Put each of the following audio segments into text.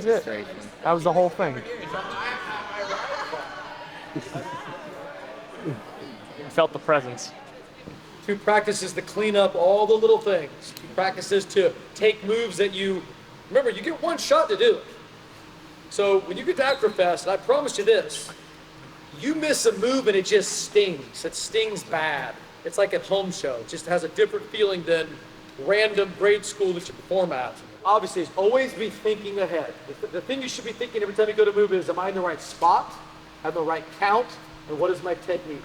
was it. That was the whole thing. I felt the presence. 2 practices to clean up all the little things. 2 practices to take moves that you, remember, you get 1 shot to do it. So when you get to Acrofest, and I promise you this, you miss a move and it just stings. It stings bad. It's like at home show. It just has a different feeling than random grade school that you perform at. Obviously, always be thinking ahead. The thing you should be thinking every time you go to move is, am I in the right spot? Have the right count? And what is my technique?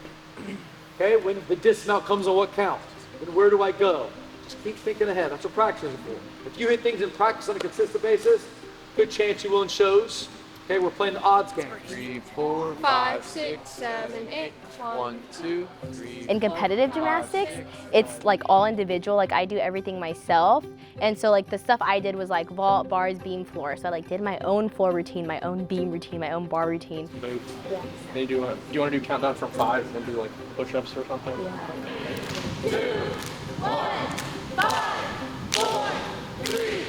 Okay, when the dismount comes on what count? And where do I go? Just keep thinking ahead. That's what practice is for. If you hit things in practice on a consistent basis, good chance you will in shows. Okay, we're playing the odds game. 3, 4, 5, 6, 7, 8. 1, 2, 3. In competitive gymnastics, it's like all individual. Like I do everything myself, and so like the stuff I did was like vault, bars, beam, floor. So I like did my own floor routine, my own beam routine, my own bar routine. Do you want to do countdown from 5 and then do like push-ups or something? Yeah. 2, 1, 5, 4, 3,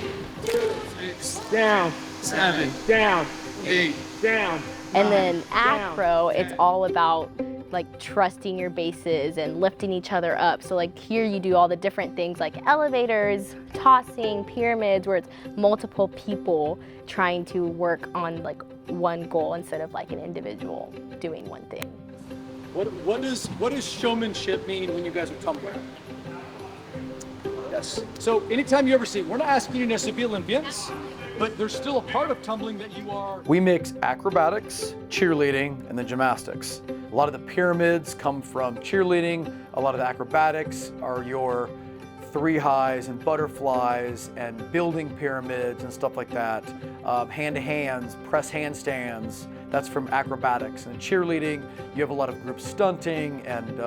2, 6, Down, 7, down, 8, down. And then acro, it's all about like trusting your bases and lifting each other up. So like here you do all the different things like elevators, tossing, pyramids, where it's multiple people trying to work on like one goal instead of like an individual doing one thing. What does showmanship mean when you guys are tumbling? Yes. So anytime you ever see, we're not asking you to necessarily be Olympians, but there's still a part of tumbling that you are. We mix acrobatics, cheerleading, and then gymnastics. A lot of the pyramids come from cheerleading. A lot of the acrobatics are your 3 highs and butterflies and building pyramids and stuff like that. Hand-to-hands, press handstands, that's from acrobatics. And cheerleading, you have a lot of group stunting and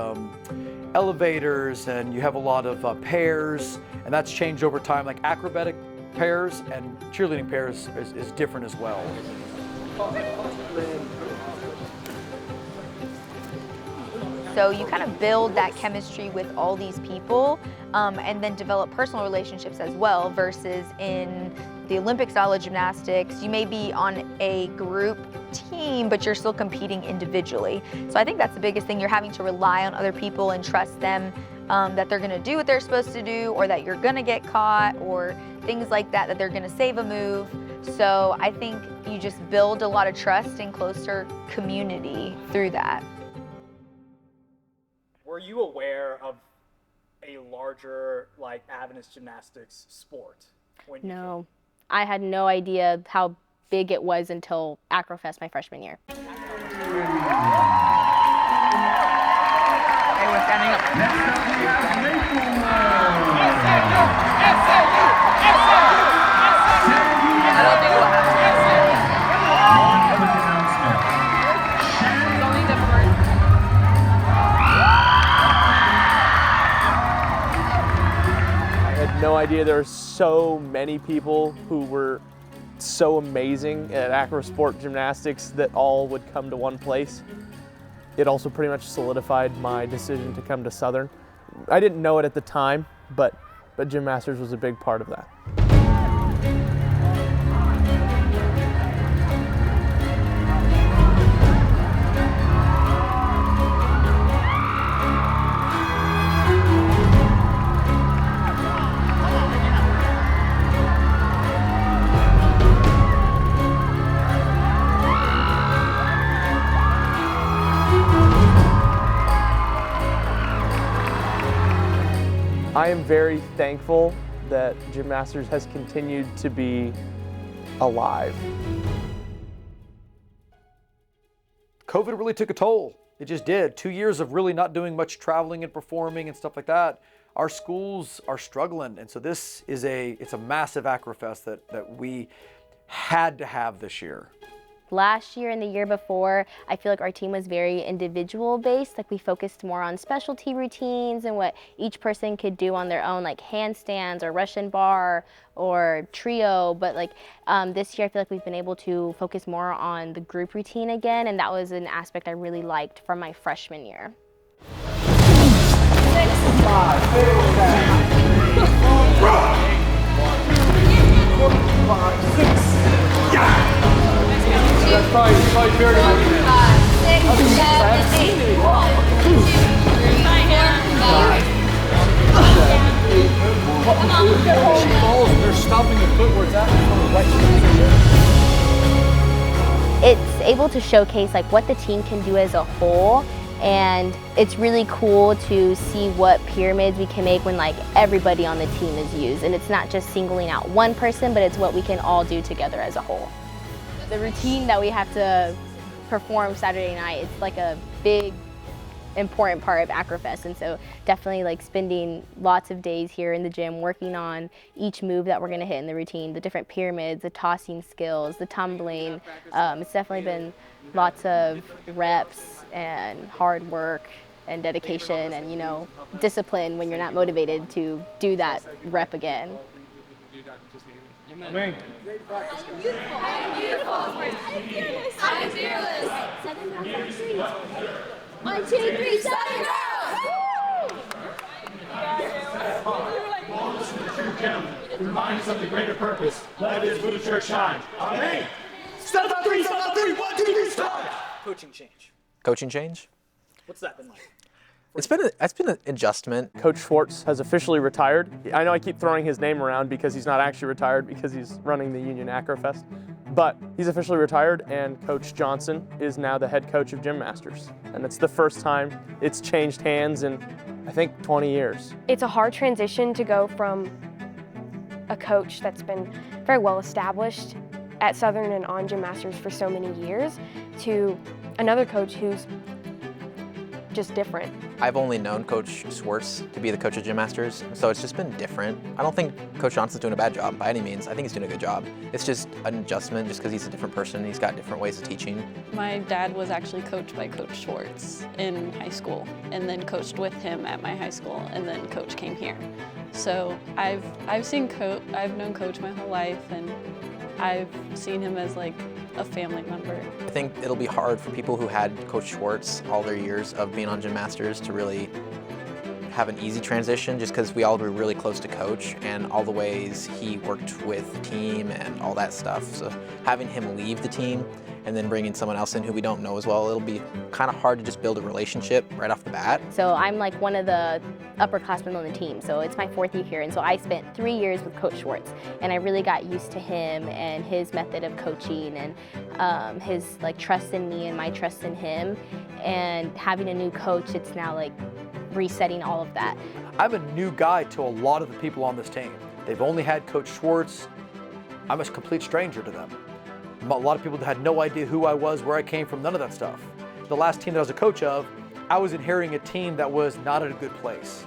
elevators, and you have a lot of pairs, and that's changed over time. Like acrobatic pairs and cheerleading pairs is different as well. So you kind of build that chemistry with all these people and then develop personal relationships as well, versus in the Olympic style of gymnastics, you may be on a group team, but you're still competing individually. So I think that's the biggest thing. You're having to rely on other people and trust them that they're gonna do what they're supposed to do, or that you're gonna get caught, or things like that, that they're gonna save a move. So I think you just build a lot of trust and closer community through that. Were you aware of a larger, like, Adventist gymnastics sport? When you No, I had no idea how big it was until Acrofest my freshman year. Hey, we're standing up. Next up, we have Maple. I don't think we'll have I had no idea there were so many people who were so amazing at acro sport gymnastics that all would come to one place. It also pretty much solidified my decision to come to Southern. I didn't know it at the time, but Gym Masters was a big part of that. I am very thankful that Gym Masters has continued to be alive. COVID really took a toll. It just did. 2 years of really not doing much traveling and performing and stuff like that. Our schools are struggling, and so this is it's a massive Acrofest that we had to have this year. Last year and the year before, I feel like our team was very individual based. Like we focused more on specialty routines and what each person could do on their own, like handstands or Russian bar or trio. But like this year, I feel like we've been able to focus more on the group routine again, and that was an aspect I really liked from my freshman year. 5, 6, 5, 6. Yeah! probably buried in my email. 5, 6, 7, 8. 1, 2, 3, 4, 5. She falls and they're stopping the foot where it's at. Right. It's able to showcase like what the team can do as a whole, and it's really cool to see what pyramids we can make when like everybody on the team is used, and it's not just singling out one person, but it's what we can all do together as a whole. The routine that we have to perform Saturday night, it's like a big important part of Acrofest, and so definitely like spending lots of days here in the gym working on each move that we're going to hit in the routine, the different pyramids, the tossing skills, the tumbling. It's definitely been lots of reps and hard work and dedication and, you know, discipline when you're not motivated to do that rep again. Amen. I'm fearless. 1, 2, 3, 7, Remind us of the greater purpose. Let His blue church shine. Amen. Step up 3, 1, 2, 3, start. Coaching change. Coaching change? What's that been like? It's been an adjustment. Coach Schwartz has officially retired. I know I keep throwing his name around because he's not actually retired because he's running the Union Acrofest, but he's officially retired, and Coach Johnson is now the head coach of Gym Masters. And it's the first time it's changed hands in, I think, 20 years. It's a hard transition to go from a coach that's been very well established at Southern and on Gym Masters for so many years to another coach who's just different. I've only known Coach Schwartz to be the coach of Gym Masters, so it's just been different. I don't think Coach Johnson's doing a bad job by any means. I think he's doing a good job. It's just an adjustment just because he's a different person. He's got different ways of teaching. My dad was actually coached by Coach Schwartz in high school, and then coached with him at my high school, and then Coach came here. So I've known Coach my whole life, and I've seen him as like a family member. I think it'll be hard for people who had Coach Schwartz all their years of being on Gym Masters to really have an easy transition, just because we all were really close to Coach and all the ways he worked with the team and all that stuff. So having him leave the team and then bringing someone else in who we don't know as well, it'll be kind of hard to just build a relationship right off the bat. So I'm like one of the upperclassmen on the team, so it's my 4th year here, and so I spent 3 years with Coach Schwartz, and I really got used to him and his method of coaching and his like trust in me and my trust in him. And having a new coach, it's now like resetting all of that. I'm a new guy to a lot of the people on this team. They've only had Coach Schwartz. I'm a complete stranger to them. A lot of people had no idea who I was, where I came from, none of that stuff. The last team that I was a coach of, I was inheriting a team that was not at a good place.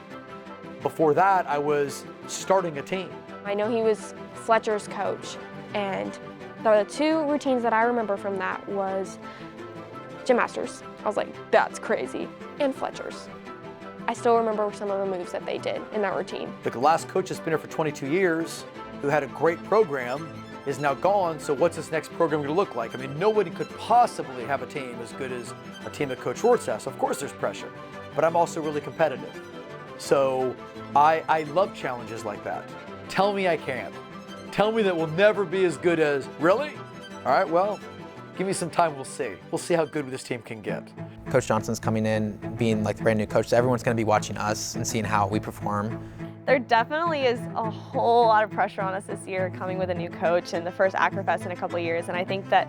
Before that, I was starting a team. I know he was Fletcher's coach, and the 2 routines that I remember from that was Gym Masters. I was like, that's crazy. And Fletcher's. I still remember some of the moves that they did in that routine. The last coach that's been here for 22 years, who had a great program, is now gone, so what's this next program going to look like? I mean, nobody could possibly have a team as good as a team that Coach Schwartz has. So of course there's pressure, but I'm also really competitive. So I love challenges like that. Tell me I can. Tell me that we'll never be as good as, really? All right, well, give me some time, we'll see. We'll see how good this team can get. Coach Johnson's coming in, being like the brand new coach, so everyone's going to be watching us and seeing how we perform. There definitely is a whole lot of pressure on us this year coming with a new coach and the first Acrofest in a couple of years, and I think that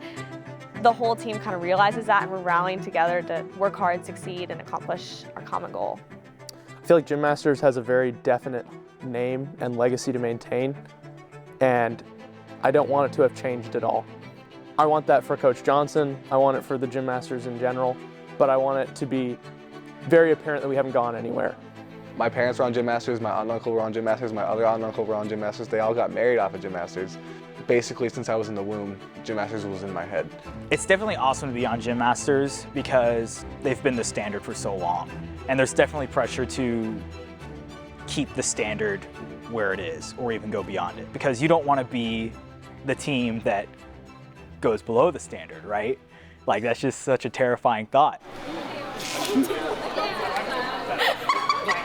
the whole team kind of realizes that, and we're rallying together to work hard, succeed, and accomplish our common goal. I feel like Gym Masters has a very definite name and legacy to maintain, and I don't want it to have changed at all. I want that for Coach Johnson, I want it for the Gym Masters in general, but I want it to be very apparent that we haven't gone anywhere. My parents were on Gym Masters, my aunt and uncle were on Gym Masters, my other aunt and uncle were on Gym Masters. They all got married off of Gym Masters. Basically, since I was in the womb, Gym Masters was in my head. It's definitely awesome to be on Gym Masters because they've been the standard for so long. And there's definitely pressure to keep the standard where it is or even go beyond it, because you don't want to be the team that goes below the standard, right? Like, that's just such a terrifying thought.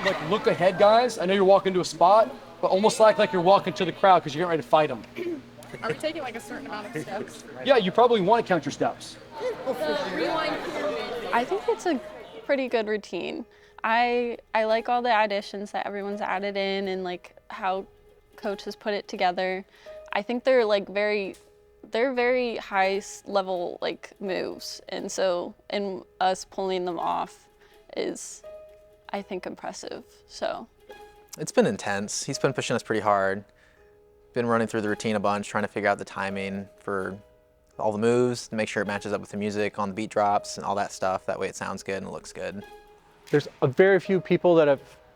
Like, look ahead, guys. I know you're walking to a spot, but almost like you're walking to the crowd because you're getting ready to fight them. Are we taking like a certain amount of steps? Yeah, you probably want to count your steps. Rewind pyramid. I think it's a pretty good routine. I like all the additions that everyone's added in and like how coach has put it together. I think they're like very high level like moves, and so us pulling them off is, I think, impressive. So it's been intense. He's been pushing us pretty hard. Been running through the routine a bunch, trying to figure out the timing for all the moves, to make sure it matches up with the music on the beat drops and all that stuff. That way it sounds good and it looks good. There's a very few people that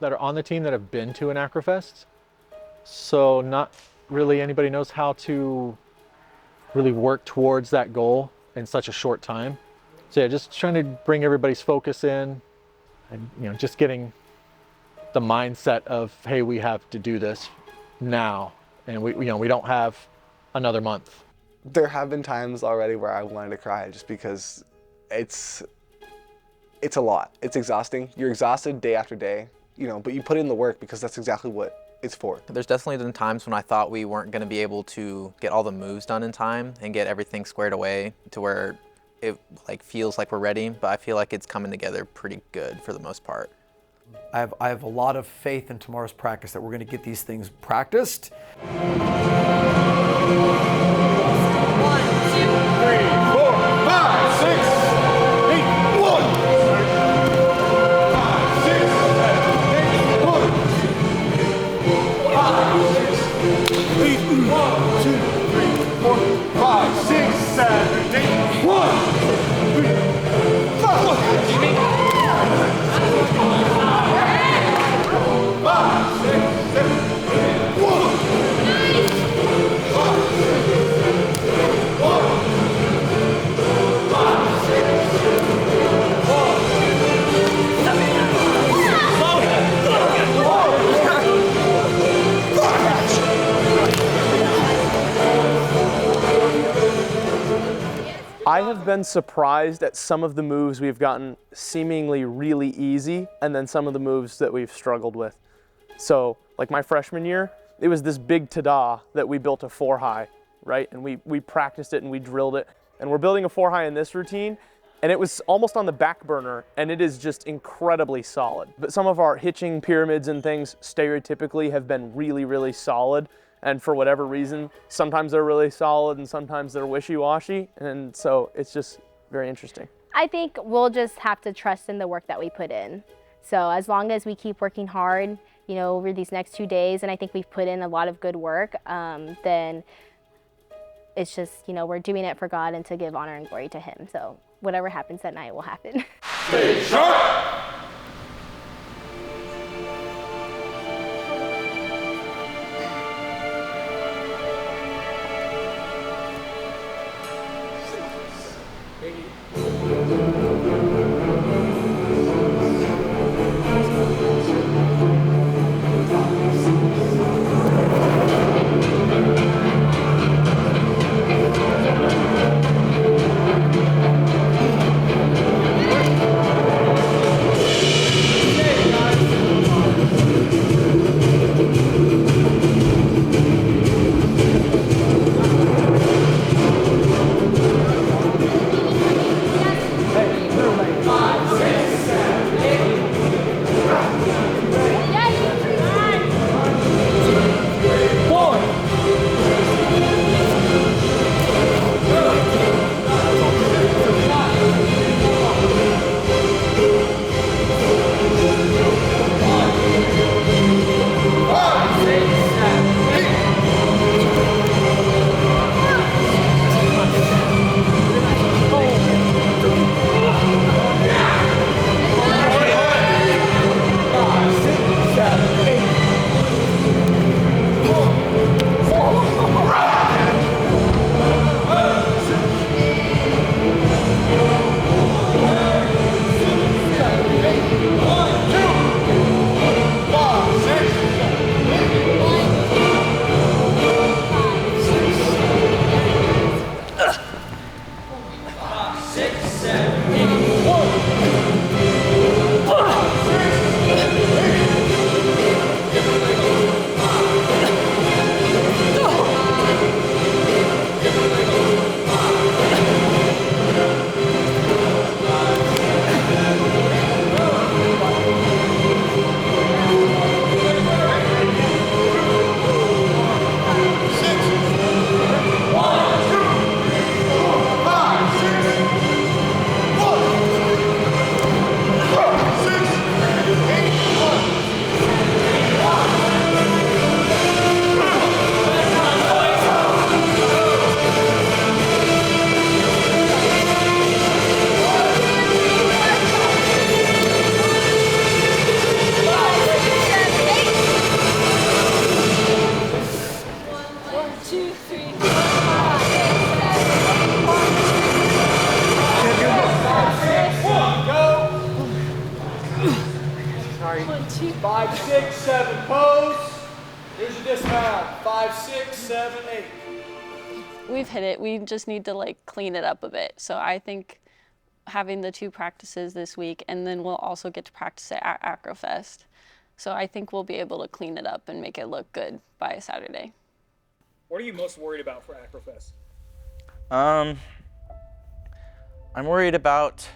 are on the team that have been to an Acrofest, so not really anybody knows how to really work towards that goal in such a short time. So yeah, just trying to bring everybody's focus in, and just getting the mindset of, hey, we have to do this now, and we don't have another month. There have been times already where I wanted to cry just because it's a lot. It's exhausting. You're exhausted day after day, but you put in the work because that's exactly what it's for. There's definitely been times when I thought we weren't going to be able to get all the moves done in time and get everything squared away to where it feels like we're ready, but I feel like it's coming together pretty good for the most part. I have a lot of faith in tomorrow's practice that we're going to get these things practiced. 1, 2, 3, 4, 5, 6, 8, 1. 5, 6, 7, 8, 1. 5, 6, 8, 1, 2, 3, 4, 5, 6, 7, 8, 1. 3, 5. 5, 6, 7, 8, 1. I have been surprised at some of the moves we've gotten seemingly really easy, and then some of the moves that we've struggled with. So, like my freshman year, it was this big ta-da that we built a 4-high, right? And we practiced it and we drilled it. And we're building a 4-high in this routine, and it was almost on the back burner, and it is just incredibly solid. But some of our hitching pyramids and things stereotypically have been really, really solid. And for whatever reason, sometimes they're really solid and sometimes they're wishy-washy. And so it's just very interesting. I think we'll just have to trust in the work that we put in. So as long as we keep working hard, over these next 2 days, and I think we've put in a lot of good work, then it's just, we're doing it for God and to give honor and glory to Him. So whatever happens that night will happen. Stay sharp! 5, 6, 7, 8. We've hit it. We just need to like clean it up a bit. So I think having the 2 practices this week, and then we'll also get to practice at Acrofest. So I think we'll be able to clean it up and make it look good by Saturday. What are you most worried about for Acrofest? I'm worried about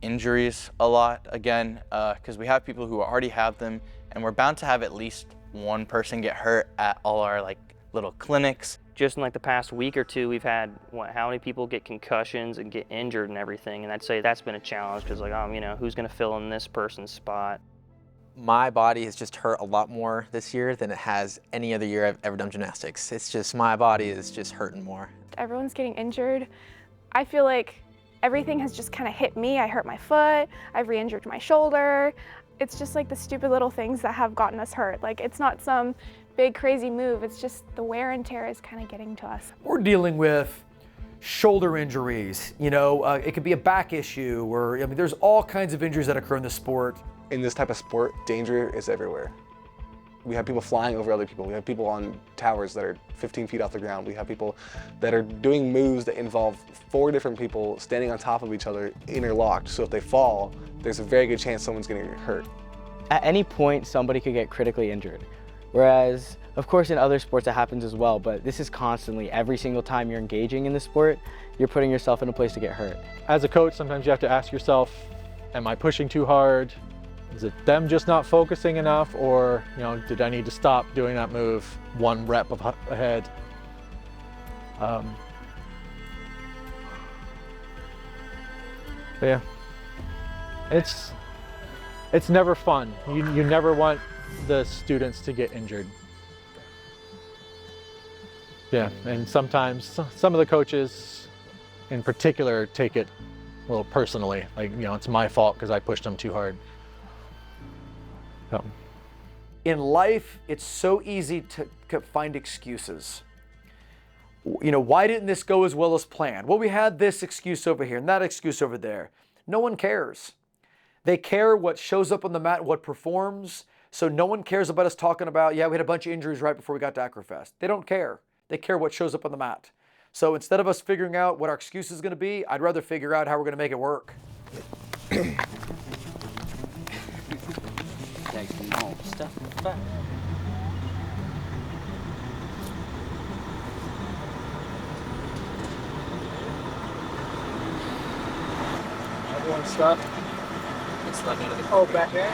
injuries a lot again, because we have people who already have them, and we're bound to have at least one person get hurt at all our like little clinics. Just in like the past week or two, we've had how many people get concussions and get injured and everything, and I'd say that's been a challenge because like, you know, who's going to fill in this person's spot? My body has just hurt a lot more this year than it has any other year I've ever done gymnastics. It's just, my body is just hurting more. Everyone's getting injured. I feel like everything has just kind of hit me. I hurt my foot, I've re-injured my shoulder. It's just like the stupid little things that have gotten us hurt. Like, it's not some big crazy move, it's just the wear and tear is kind of getting to us. We're dealing with shoulder injuries, you know, it could be a back issue, or, I mean, there's all kinds of injuries that occur in this sport. In this type of sport, danger is everywhere. We have people flying over other people. We have people on towers that are 15 feet off the ground. We have people that are doing moves that involve 4 different people standing on top of each other, interlocked. So if they fall, there's a very good chance someone's gonna get hurt. At any point, somebody could get critically injured. Whereas, of course, in other sports that happens as well, but this is constantly, every single time you're engaging in the sport, you're putting yourself in a place to get hurt. As a coach, sometimes you have to ask yourself, am I pushing too hard? Is it them just not focusing enough, or, you know, did I need to stop doing that move 1 rep ahead? But yeah, it's never fun. You never want the students to get injured. Yeah, and sometimes some of the coaches in particular take it a little personally, like, you know, it's my fault because I pushed them too hard. In life, it's so easy to find excuses. You know, why didn't this go as well as planned? Well, we had this excuse over here and that excuse over there. No one cares. They care what shows up on the mat, what performs. So no one cares about us talking about, yeah, we had a bunch of injuries right before we got to Acrofest. They don't care. They care what shows up on the mat. So instead of us figuring out what our excuse is going to be, I'd rather figure out how we're going to make it work. Step back. Everyone stop. Oh, back there?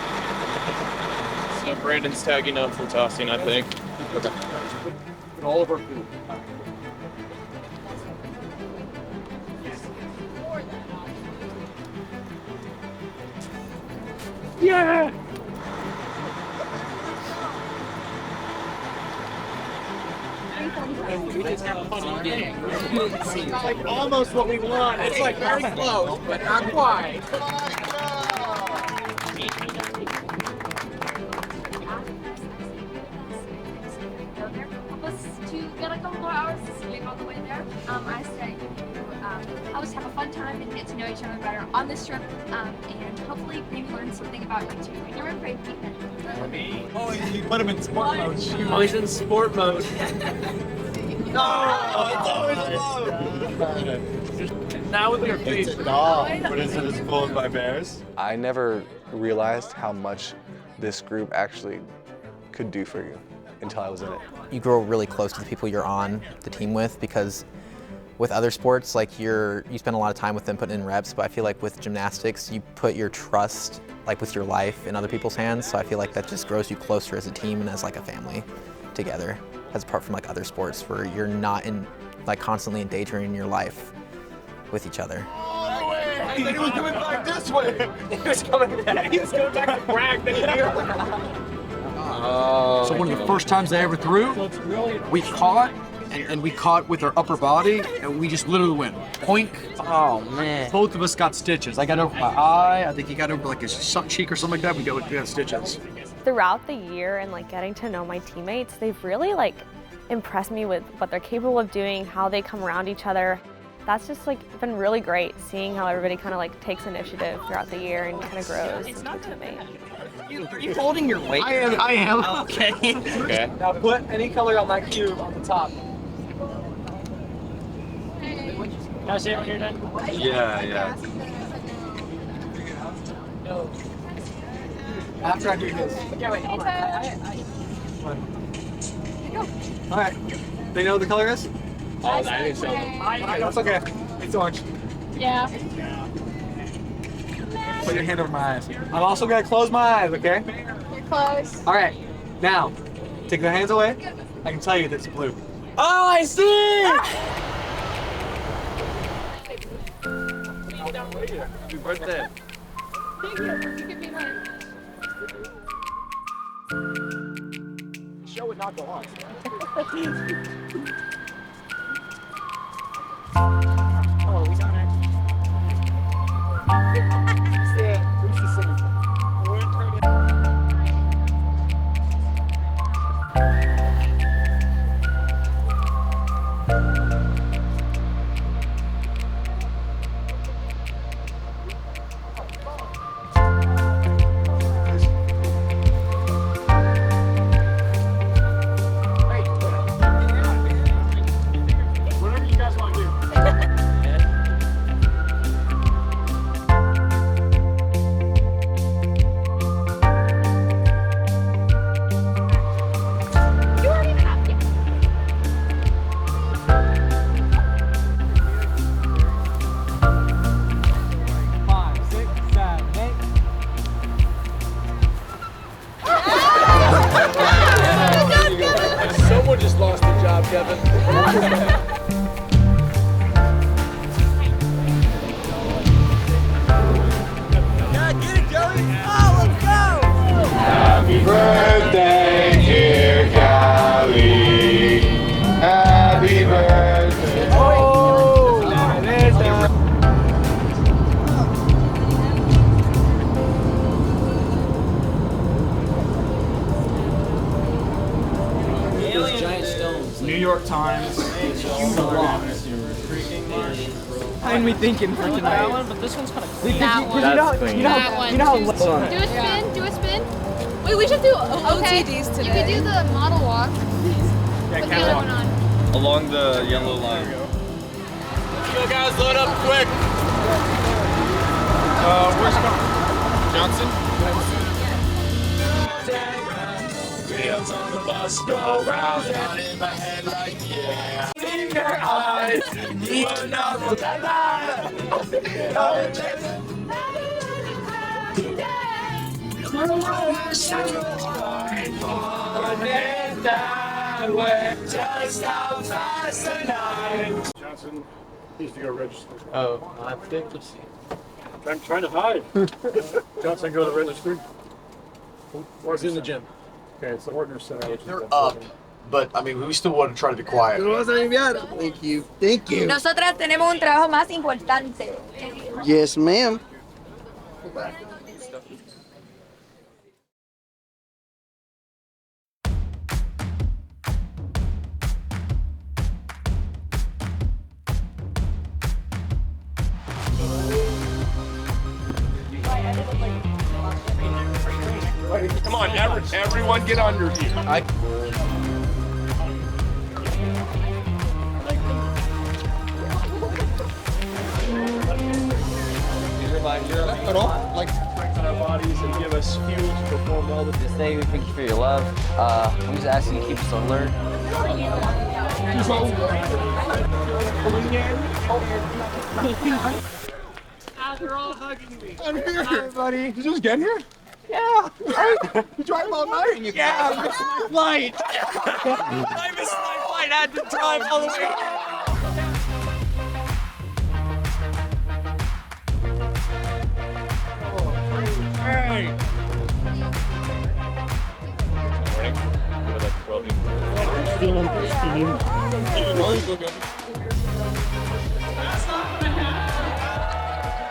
So Brandon's tagging up for tossing, I think. Put all of our food. Yeah! It's like almost what we want. It's like very close, but not quite. To get a couple more hours to sleep on the way there. I say, I'll just have a fun time and get to know each other better on this trip, and hopefully maybe learn something about you too. And remember, Oh, you put him in sport mode. Oh, he's in sport mode. It's always alone. Now with your face. It's a dog, but is it as pulled by bears? I never realized how much this group actually could do for you until I was in it. You grow really close to the people you're on the team with, because with other sports, like you spend a lot of time with them putting in reps, but I feel like with gymnastics, you put your trust, like with your life, in other people's hands. So I feel like that just grows you closer as a team and as like a family together, as apart from like other sports where you're not like constantly endangering your life with each other. He said he was coming back this way. He was coming back. He was going back to brag that he So one of the first times I ever threw, we caught, and we caught with our upper body, and we just literally went poink. Oh, man. Both of us got stitches. I got over my eye. I think he got over like his cheek or something like that. We got stitches. Throughout the year and like getting to know my teammates, they've really like impressed me with what they're capable of doing, how they come around each other. That's just like been really great, seeing how everybody kind of like takes initiative throughout the year and kind of grows into a teammate. Are you holding your weight? I am. Okay. Okay. Now put any color on that cube on the top. Can I say it when you're done? Yeah. After I do this. Okay, wait, hold on. All right. They know what the color is? Oh, I didn't show them. That's okay. It's orange. Yeah. Put your hand over my eyes. I'm also gonna close my eyes, okay? You're close. All right. Now, take their hands away. I can tell you that it's blue. Oh, I see! Happy birthday. Thank you. You can be mine. Show would not go on. Oh, we got it. Who's the singer? Whatever you guys want to do. You weren't even up yet. Five, 6, 7, 8. Someone just lost the job, Kevin. Happy birthday, dear Callie. Happy birthday. Oh, there it is. New York Times. Behind me thinking for tonight. But this one's kind of Because clean. you know how Do a spin. Do a spin. Wait, we should do OTDs today. You could do the model walk. Put the other one on. Along the yellow line. Yo, guys, load up quick. Where's Johnson? Wheels on the bus go round and in my head like yeah. In your eyes, you will not look that just how fast the night. Johnson needs to go register. Oh, I think let's see. I'm trying to hide. Johnson, go to the registry. Or it's in the gym. Okay, it's the Ortner Center. They're up, but I mean, we still want to try to be quiet. Thank you. Thank you. Nosotras tenemos un trabajo más importante. Yes, ma'am. Come on, everyone get under here. Like strengthen our bodies and give us fuel to perform all the Just thank you for your love. I'm just asking you to keep us alert. They're all hugging me. I'm here. Hi, buddy. Did you just get here? Yeah. You drive all night? Yeah, I missed my flight. I missed my flight. I had to drive all the way. Hey.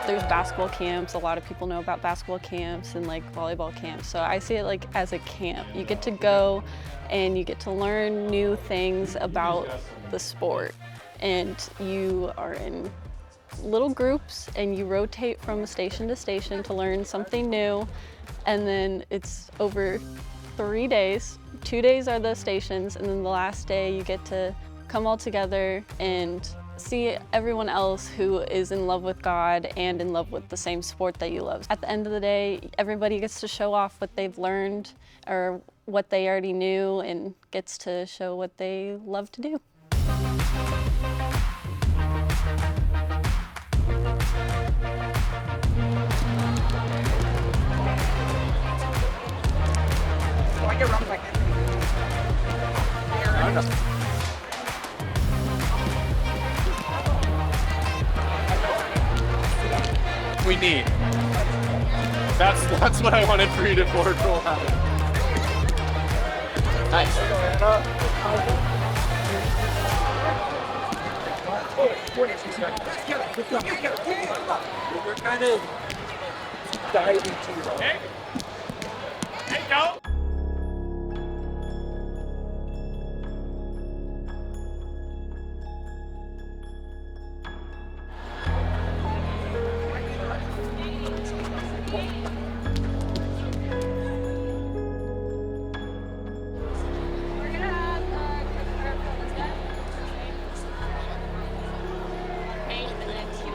There's basketball camps. A lot of people know about basketball camps and like volleyball camps. So I see it like as a camp. You get to go and you get to learn new things about the sport. And you are in little groups and you rotate from station to station to learn something new. And then it's over 3 days. 2 days are the stations, and then the last day you get to come all together and see everyone else who is in love with God and in love with the same sport that you love. At the end of the day, everybody gets to show off what they've learned or what they already knew and gets to show what they love to do. We need. That's what I wanted for you to forward roll out. Nice. We're kind of diving too low. Hey, go.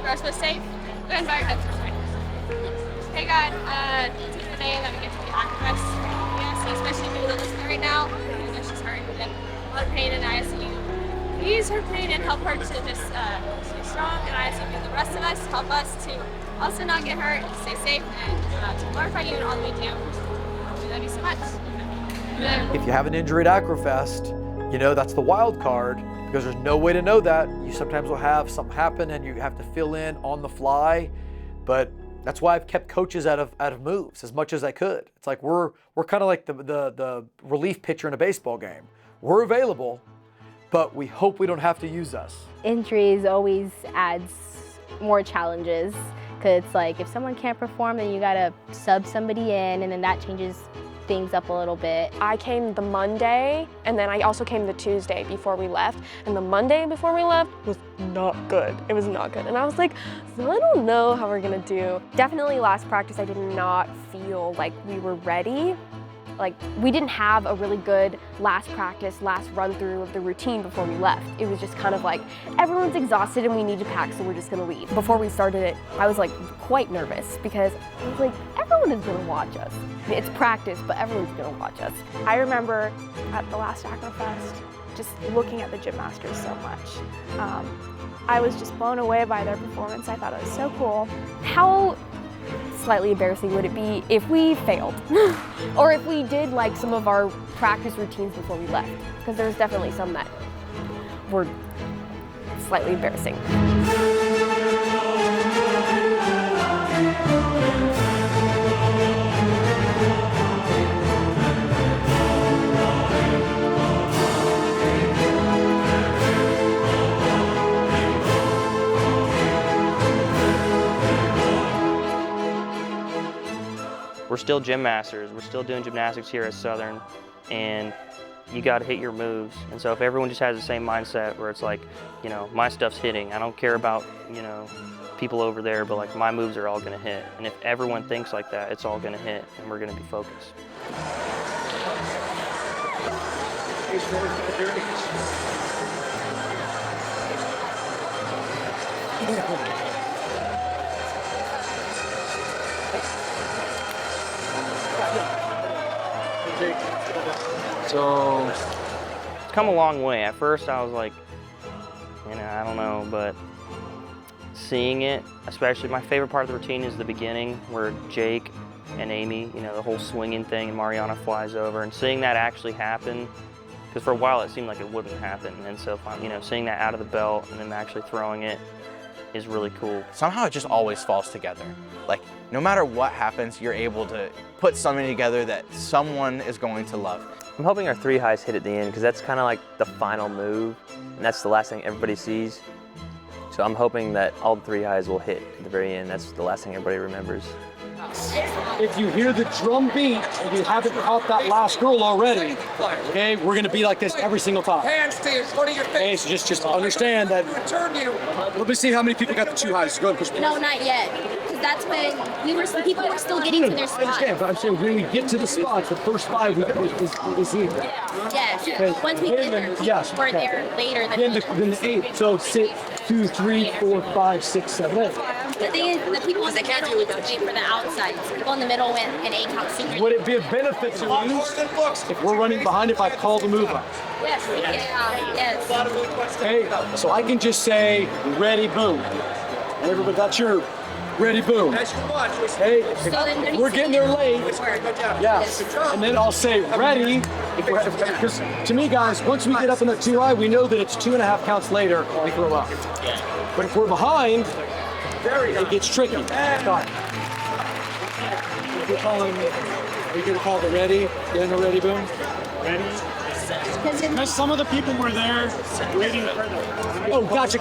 Are supposed to say, go ahead and bow your heads. Hey God, today that we get to be activists. Yes, especially people that listen right now. I know she's hurt and a lot of pain in ISU. Ease her pain and help her to just stay strong in ISU. And the rest of us help us to also not get hurt, stay safe, and to glorify you in all that we do. We love you so much. If you have an injury at Acrofest, you know that's the wild card, because there's no way to know that. You sometimes will have something happen and you have to fill in on the fly. But that's why I've kept coaches out of moves as much as I could. It's like we're kind of like the relief pitcher in a baseball game. We're available, but we hope we don't have to use us. Injuries always adds more challenges, because it's like if someone can't perform, then you gotta sub somebody in, and then that changes things up a little bit. I came the Monday, and then I also came the Tuesday before we left, and the Monday before we left was not good. It was not good, and I was like, so I don't know how we're gonna do. Definitely last practice I did not feel like we were ready. Like, we didn't have a really good last practice, last run through of the routine before we left. It was just kind of like, everyone's exhausted and we need to pack, so we're just gonna leave. Before we started it, I was like quite nervous, because I was like, everyone is gonna watch us. It's practice, but everyone's gonna watch us. I remember at the last Acrofest, just looking at the gym masters so much. I was just blown away by their performance. I thought it was so cool. How slightly embarrassing would it be if we failed? Or if we did like some of our practice routines before we left? Because there was definitely some that were slightly embarrassing. We're still gym masters. We're still doing gymnastics here at Southern, and you got to hit your moves. And so if everyone just has the same mindset where it's like, you know, my stuff's hitting. I don't care about, you know, people over there, but like my moves are all going to hit. And if everyone thinks like that, it's all going to hit, and we're going to be focused. So it's come a long way. At first I was like, you know, I don't know, but seeing it, especially my favorite part of the routine is the beginning where Jake and Amy, you know, the whole swinging thing and Mariana flies over, and seeing that actually happen, because for a while it seemed like it wouldn't happen, and so, you know, seeing that out of the belt and then actually throwing it is really cool. Somehow it just always falls together. Like, no matter what happens, you're able to put something together that someone is going to love. I'm hoping our 3 highs hit at the end, because that's kind of like the final move, and that's the last thing everybody sees. So I'm hoping that all 3 highs will hit at the very end. That's the last thing everybody remembers. if you hear the drum beat and you haven't caught that last girl already, okay, we're gonna be like this every single time. Hands to in front of your face. Okay, so just understand that. Turn you. Let me see how many people got the 2 highs. Go ahead, push. No, not yet. Because that's when people were still getting to their I spots. understand, but I'm saying when we get to the spots, the first 5 is here. Yes. Okay. Once we get there, Yes. we're there later than Then the 8. So sit 2, 3, 4, 5, 6, 7, 8. The thing is, the people in the middle need to wait for the outside. People in the middle went an 8 count sooner. Would it be a benefit to lose if we're running behind if I call the move up? Yes. Yeah. Yes. Okay, so I can just say, ready, boom. Everybody, that's your ready, boom. Okay, we're getting there late. Yes, and then I'll say ready. Because to me, guys, once we get up in that 2 high, we know that it's 2.5 counts later we throw up. But if we're behind, it gets tricky. Stop. Are you gonna call the ready? Getting the ready, boom? Ready? Because some of the people were there waiting for them. Oh, gotcha.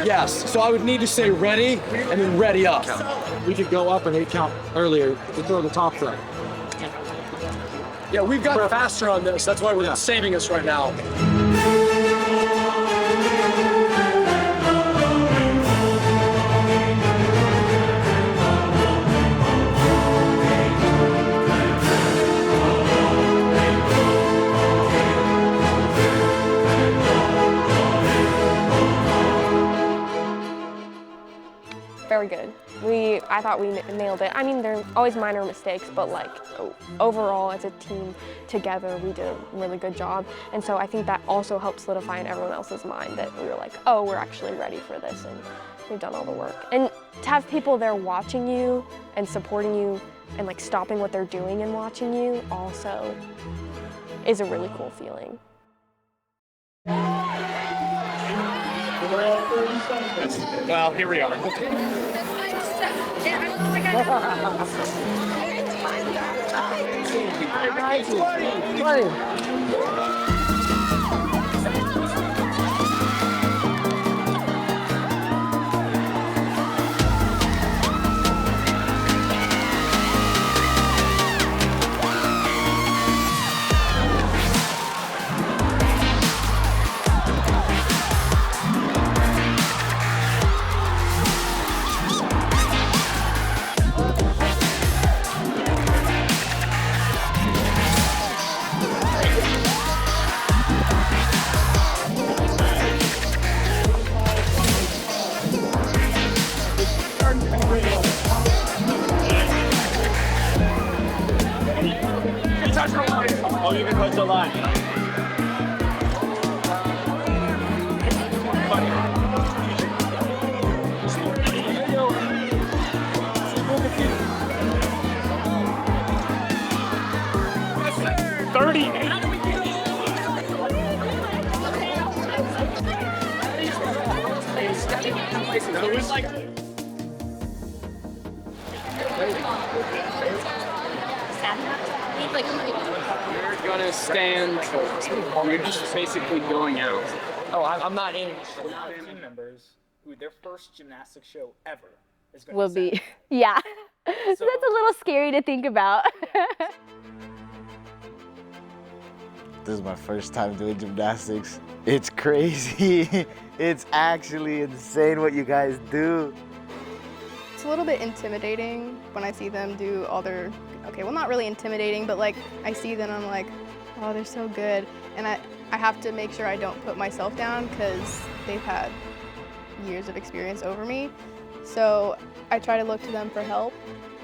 Yes, so I would need to say ready and then ready up. We could go up an 8 count earlier to throw the top throw. Yeah, we've got faster on this. That's why we're saving us right now. Very good. I thought we nailed it. I mean, there are always minor mistakes, but like overall as a team together, we did a really good job. And so I think that also helped solidify in everyone else's mind that we were like, oh, we're actually ready for this and we've done all the work. And to have people there watching you and supporting you and like stopping what they're doing and watching you also is a really cool feeling. Well, here we are. Oh, you can touch the line. You're gonna stand. You're just basically going out. Oh, I'm not in. Team members who their first gymnastics show ever is going Will be, yeah. So that's a little scary to think about. This is my first time doing gymnastics. It's crazy. It's actually insane what you guys do. It's a little bit intimidating when I see them do all their, okay, well not really intimidating, but like I see them and I'm like, oh, they're so good. And I have to make sure I don't put myself down because they've had years of experience over me. So I try to look to them for help,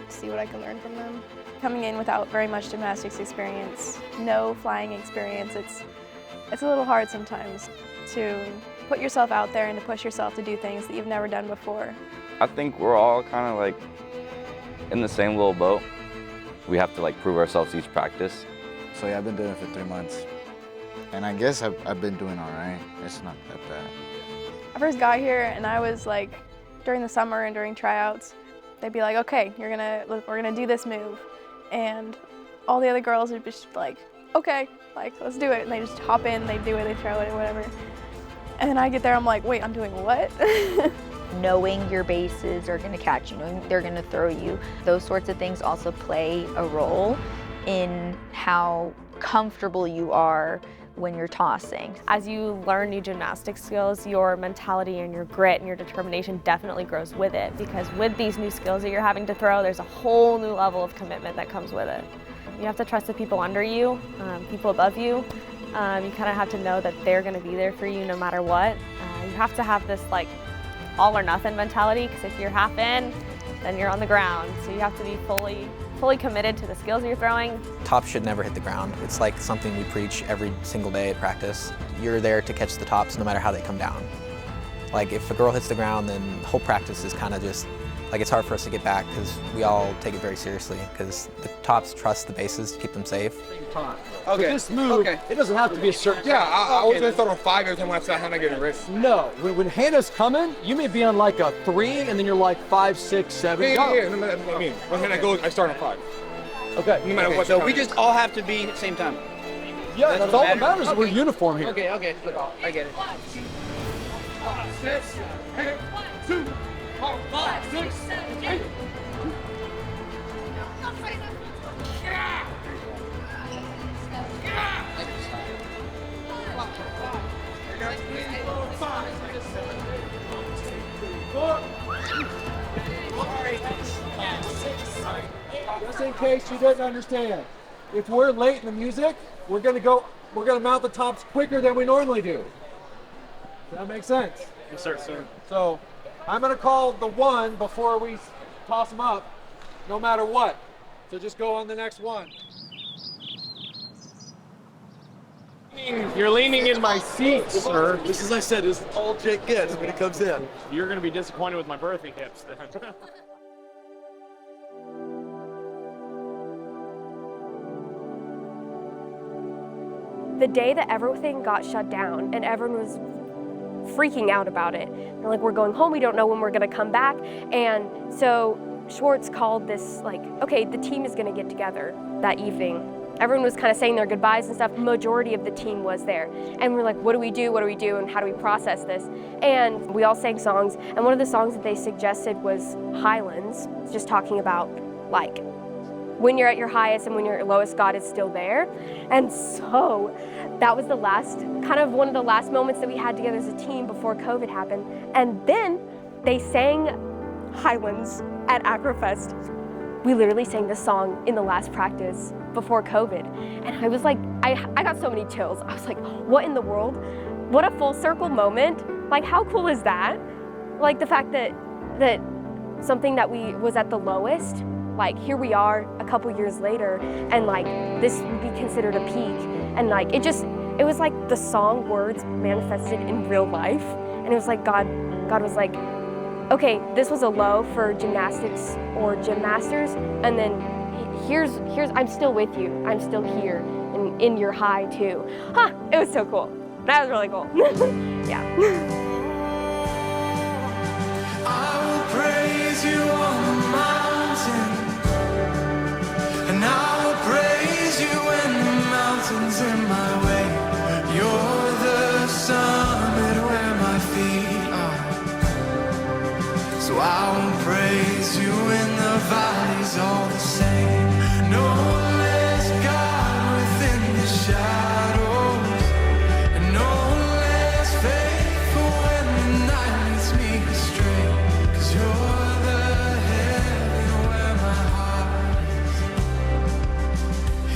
see what I can learn from them. Coming in without very much gymnastics experience, no flying experience, it's a little hard sometimes to put yourself out there and to push yourself to do things that you've never done before. I think we're all kind of like in the same little boat. We have to like prove ourselves each practice. So yeah, I've been doing it for 3 months. And I guess I've been doing all right. It's not that bad. I first got here and I was like, during the summer and during tryouts, they'd be like, okay, we're gonna do this move. And all the other girls would be just like, okay, like, let's do it. And they just hop in, they do it, they throw it, or whatever. And then I get there, I'm like, wait, I'm doing what? knowing your bases are going to catch you, knowing they're going to throw you. Those sorts of things also play a role in how comfortable you are when you're tossing. As you learn new gymnastic skills, your mentality and your grit and your determination definitely grows with it, because with these new skills that you're having to throw, there's a whole new level of commitment that comes with it. You have to trust the people under you, people above you. You kind of have to know that they're going to be there for you no matter what. You have to have this like all or nothing mentality, because if you're half in, then you're on the ground. So you have to be fully committed to the skills you're throwing. Tops should never hit the ground. It's like something we preach every single day at practice. You're there to catch the tops no matter how they come down. Like if a girl hits the ground, then the whole practice is kind of just, like it's hard for us to get back because we all take it very seriously because the tops trust the bases to keep them safe. Okay. This move, it doesn't have to be a certain. Yeah, I was gonna start on 5 every time I saw Hannah getting wrist. No, when Hannah's coming, you may be on like a 3, and then you're like 5, 6, 7. Go. Yeah, no matter what I mean. When Hannah goes, I start on 5. Okay. No matter what. So we just all have to be at the same time. Yeah, that's all that matters. Is we're uniform here. Okay, I get it. 6, 8, 2, 5, 6, 8. Just in case you didn't understand, if we're late in the music, we're gonna mount the tops quicker than we normally do. Does that make sense? Yes, sir. So I'm gonna call the 1 before we toss them up, no matter what. So just go on the next one. You're leaning in my seat, sir. This, as I said, is all Jake gets when he comes in. You're going to be disappointed with my birthing hips then. The day that everything got shut down and everyone was freaking out about it, they're like, we're going home, we don't know when we're going to come back. And so Schwartz called this like, okay, the team is going to get together that evening. Everyone was kind of saying their goodbyes and stuff. Majority of the team was there. And we're like, what do we do, and how do we process this? And we all sang songs, and one of the songs that they suggested was Highlands, just talking about like, when you're at your highest and when you're at your lowest, God is still there. And so that was one of the last moments that we had together as a team before COVID happened. And then they sang Highlands at Acrofest. We literally sang this song in the last practice before COVID. And I was like, I got so many chills. I was like, what in the world? What a full circle moment. Like, how cool is that? Like the fact that something that was at the lowest, like here we are a couple years later, and like this would be considered a peak. And like, it was like the song words manifested in real life. And it was like God was like, okay, this was a low for gymnastics or gym masters, and then here's I'm still with you. I'm still here in your high too. Huh, it was so cool. That was really cool. Yeah. I will praise you on the mountain, and I will praise you when the mountain's in my way. You're the summit where my feet are. So I will praise you in the valleys all the same. No less God within the shadows, and no less faithful when the night leads me astray. 'Cause you're the heaven where my heart is.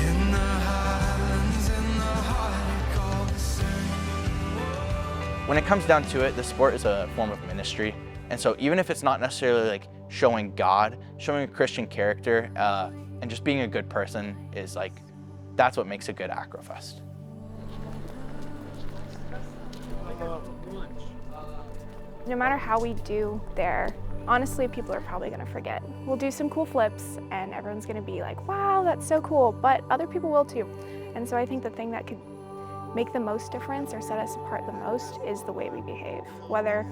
In the highlands, in the heartache, all the same. When it comes down to it, the sport is a form of ministry. And so even if it's not necessarily like showing God, showing a Christian character, and just being a good person is like, that's what makes a good Acrofest. No matter how we do there, honestly, people are probably gonna forget. We'll do some cool flips and everyone's gonna be like, wow, that's so cool, but other people will too. And so I think the thing that could make the most difference or set us apart the most is the way we behave. Whether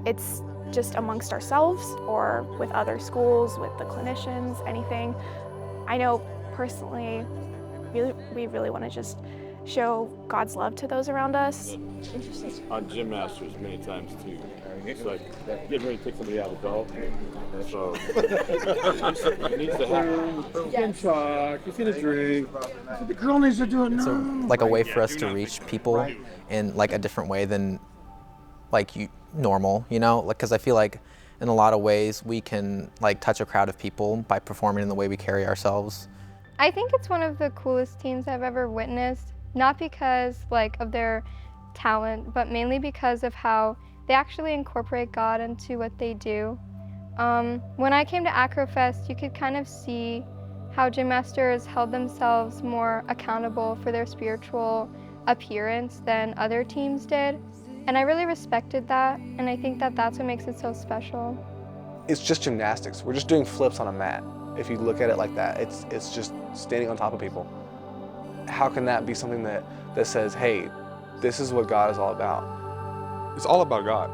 it's just amongst ourselves or with other schools, with the clinicians, anything. I know personally, we really want to just show God's love to those around us. On Gym Masters many times too. It's like getting ready to take somebody out of the dog. So it needs to happen. Yes. He's gonna drink. The girl needs to do it now. Like a way for us to reach people in like a different way than like normal, you know? Like, because I feel like in a lot of ways we can like touch a crowd of people by performing in the way we carry ourselves. I think it's one of the coolest teams I've ever witnessed, not because like of their talent, but mainly because of how they actually incorporate God into what they do. When I came to Acrofest, you could kind of see how gym masters held themselves more accountable for their spiritual appearance than other teams did. And I really respected that, and I think that that's what makes it so special. It's just gymnastics. We're just doing flips on a mat. If you look at it like that, it's just standing on top of people. How can that be something that says, hey, this is what God is all about? It's all about God.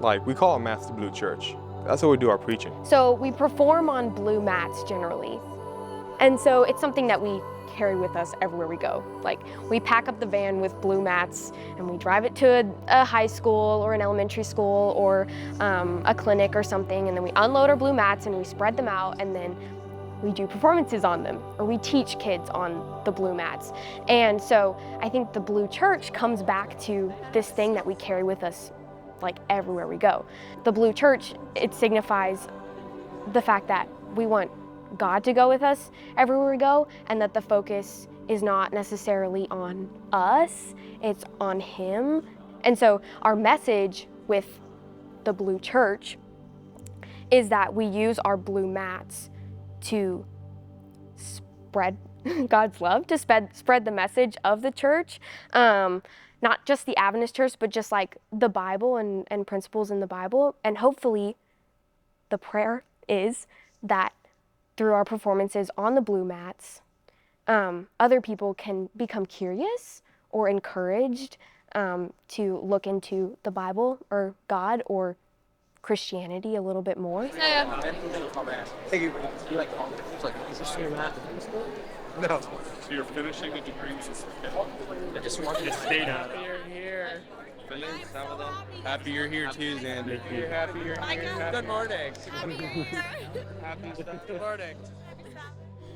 Like, we call it Mats the Blue Church. That's how we do our preaching. So we perform on blue mats generally. And so it's something that we carry with us everywhere we go. Like, we pack up the van with blue mats and we drive it to a high school or an elementary school or a clinic or something, and then we unload our blue mats and we spread them out, and then we do performances on them, or we teach kids on the blue mats. And so I think the Blue Church comes back to this thing that we carry with us like everywhere we go. The Blue Church, it signifies the fact that we want God to go with us everywhere we go, and that the focus is not necessarily on us, it's on Him. And so our message with the Blue Church is that we use our blue mats to spread God's love, to spread the message of the church. Not just the Adventist church, but just like the Bible and principles in the Bible. And hopefully the prayer is that through our performances on the blue mats, other people can become curious or encouraged to look into the Bible or God or Christianity a little bit more. Thank you. Is this your math? No. So you're finishing the degree? I just wanted to stay down. You're here. Happy you're here too, Xander. You're happy you're here. Good morning. Happy good morning.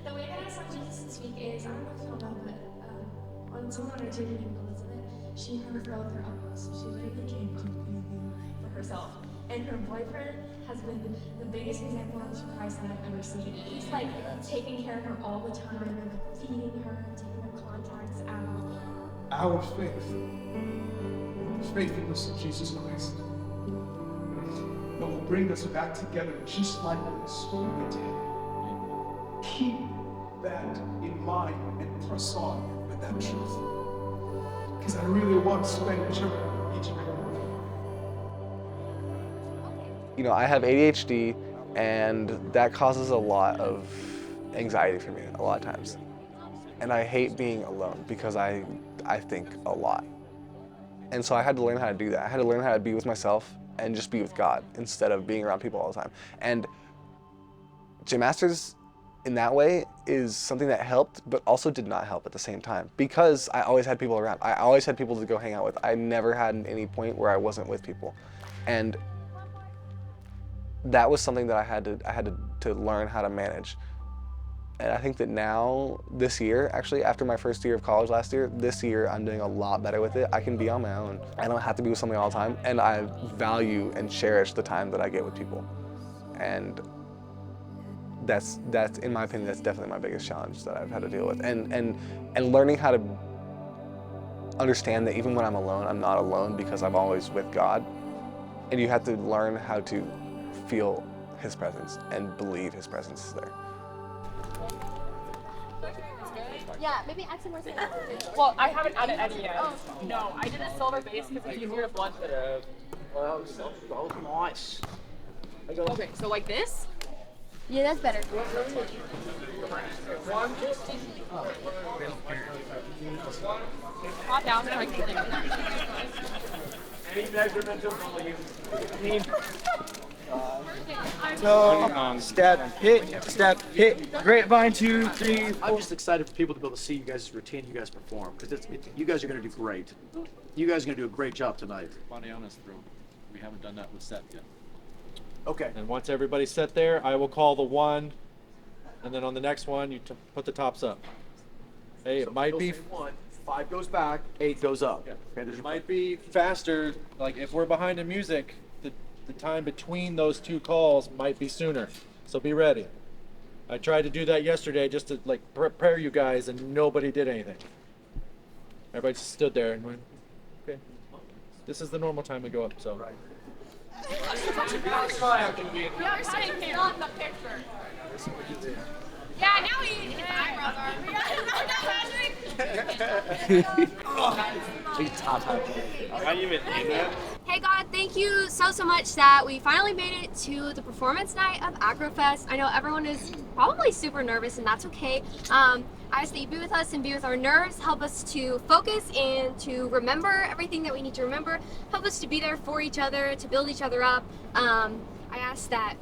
The way that I saw Jesus this week is, I don't know if you all know, but on someone on our team named Elizabeth, she hurt her girl with her elbow, so she really became completely for herself. And her boyfriend has been the biggest example of Christ that I've ever seen. He's like taking care of her all the time, feeding her, taking her contacts out. Our faith, faithfulness in Jesus Christ, that will bring us back together just like this we did. Keep that in mind and press on with that truth. Because I really want to spend each and every one. You know, I have ADHD, and that causes a lot of anxiety for me a lot of times. And I hate being alone because I think a lot. And so I had to learn how to do that. I had to learn how to be with myself and just be with God instead of being around people all the time. And Gym Masters in that way is something that helped, but also did not help at the same time, because I always had people around. I always had people to go hang out with. I never had any point where I wasn't with people. And that was something that I had to learn how to manage. And I think that now, this year, actually after my first year of college last year, this year I'm doing a lot better with it. I can be on my own. I don't have to be with somebody all the time, and I value and cherish the time that I get with people. And that's in my opinion, that's definitely my biggest challenge that I've had to deal with. And learning how to understand that even when I'm alone, I'm not alone because I'm always with God. And you have to learn how to feel His presence and believe His presence is there. Yeah, maybe add some more things. Well, I haven't added any yet. Oh. No, I did a silver base because it's easier to blend. Well, so nice. Okay, so like this? Yeah, that's better. Hot down and I can Any measurement of volume. Toe, step, hit, grapevine, 2, 3, 4. I'm just excited for people to be able to see you guys' routine, you guys perform, because you guys are going to do great. You guys are going to do a great job tonight. Funny honest throw. We haven't done that with set yet. Okay. And once everybody's set there, I will call the 1, and then on the next one, you put the tops up. Hey, it might be 1, 5 goes back, 8 goes up. Yeah. Okay, It might be faster. Like if we're behind in music, the time between those 2 calls might be sooner. So be ready. I tried to do that yesterday just to like prepare you guys, and nobody did anything. Everybody just stood there and went, okay. This is the normal time we go up. So. Right. Yeah, now his eyebrows are. Hey God, thank you so much that we finally made it to the performance night of AcroFest. I know everyone is probably super nervous, and that's okay. I ask that you be with us and be with our nerves, help us to focus and to remember everything that we need to remember, help us to be there for each other, to build each other up. I ask that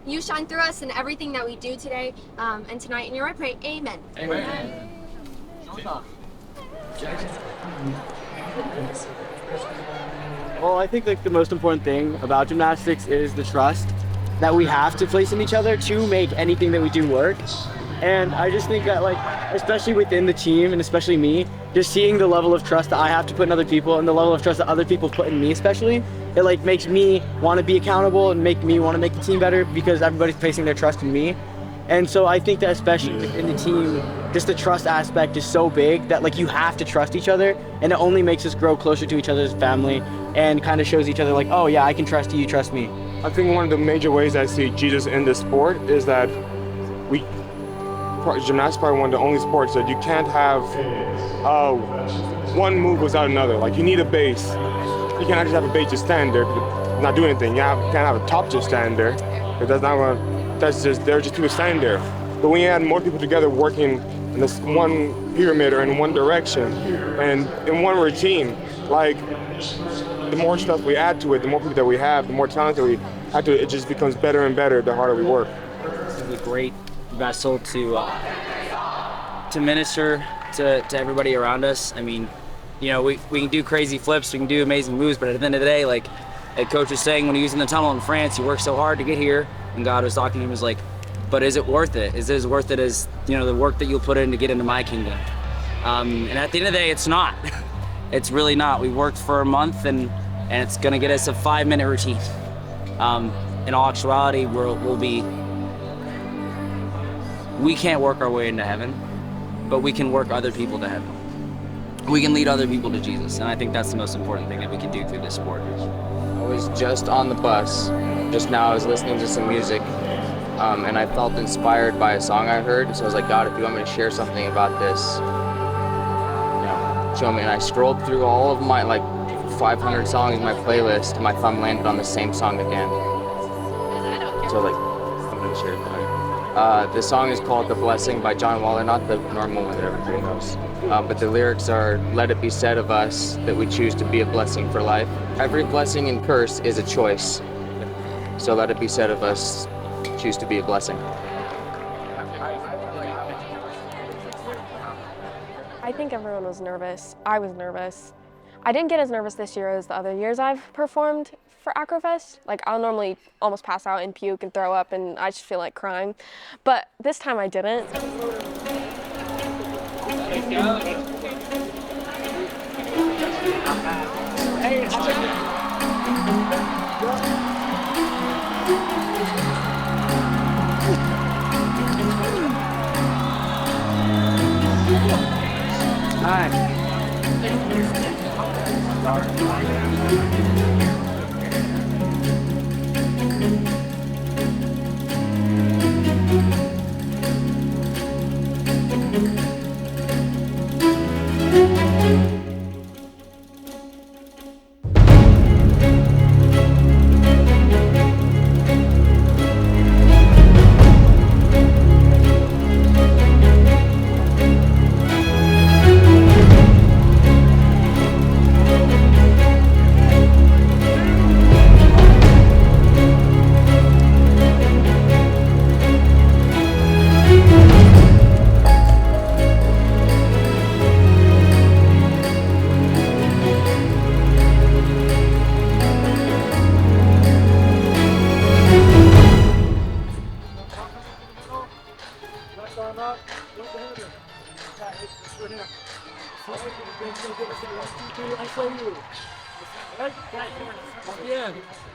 you shine through us in everything that we do today and tonight. In your I pray, amen. Amen. Well, I think the most important thing about gymnastics is the trust that we have to place in each other to make anything that we do work. And I just think that, like, especially within the team and especially me, just seeing the level of trust that I have to put in other people and the level of trust that other people put in me especially, it like makes me want to be accountable and make me want to make the team better because everybody's placing their trust in me. And so I think that especially within the team, just the trust aspect is so big that like you have to trust each other, and it only makes us grow closer to each other as a family and kind of shows each other like, oh yeah, I can trust you, you trust me. I think one of the major ways I see Jesus in this sport is that gymnastics is probably one of the only sports that you can't have one move without another. Like you need a base. You can't just have a base just stand there, not do anything. You can't have a top just stand there. They're just people standing there. But when you add more people together working in this one pyramid or in one direction and in one routine, like the more stuff we add to it, the more people that we have, the more talent that we add to it, it just becomes better and better the harder we work. It's a great vessel to minister to everybody around us. I mean, you know, we can do crazy flips, we can do amazing moves, but at the end of the day, like coach was saying when he was in the tunnel in France, he worked so hard to get here, and God was talking to him, was like, but is it worth it? Is it as worth it as, you know, the work that you'll put in to get into my kingdom? And at the end of the day, it's not. It's really not. We worked for a month, and it's gonna get us a 5-minute routine. In all actuality, we can't work our way into heaven, but we can work other people to heaven. We can lead other people to Jesus, and I think that's the most important thing that we can do through this sport. I was just on the bus. Just now I was listening to some music, and I felt inspired by a song I heard, so I was like, God, if you want me to share something about this, you know, show me. And I scrolled through all of my, like, 500 songs in my playlist, and my thumb landed on the same song again. So I was like, I'm gonna share it. The song is called The Blessing by John Waller, not the normal one that everybody knows. But the lyrics are, let it be said of us that we choose to be a blessing for life. Every blessing and curse is a choice. So let it be said of us, choose to be a blessing. I think everyone was nervous. I was nervous. I didn't get as nervous this year as the other years I've performed for AcroFest. Like, I'll normally almost pass out and puke and throw up, and I just feel like crying. But this time I didn't.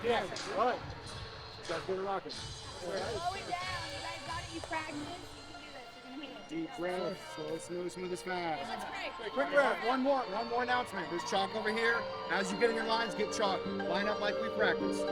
Yeah, all right. Let's get it rocking. Slow it down. You guys got it. You practice. You can do this. You're gonna hit it. Deep breath, slow, smooth as fast. That's great. Quick breath, one more announcement. There's chalk over here. As you get in your lines, get chalk. Line up like we practiced.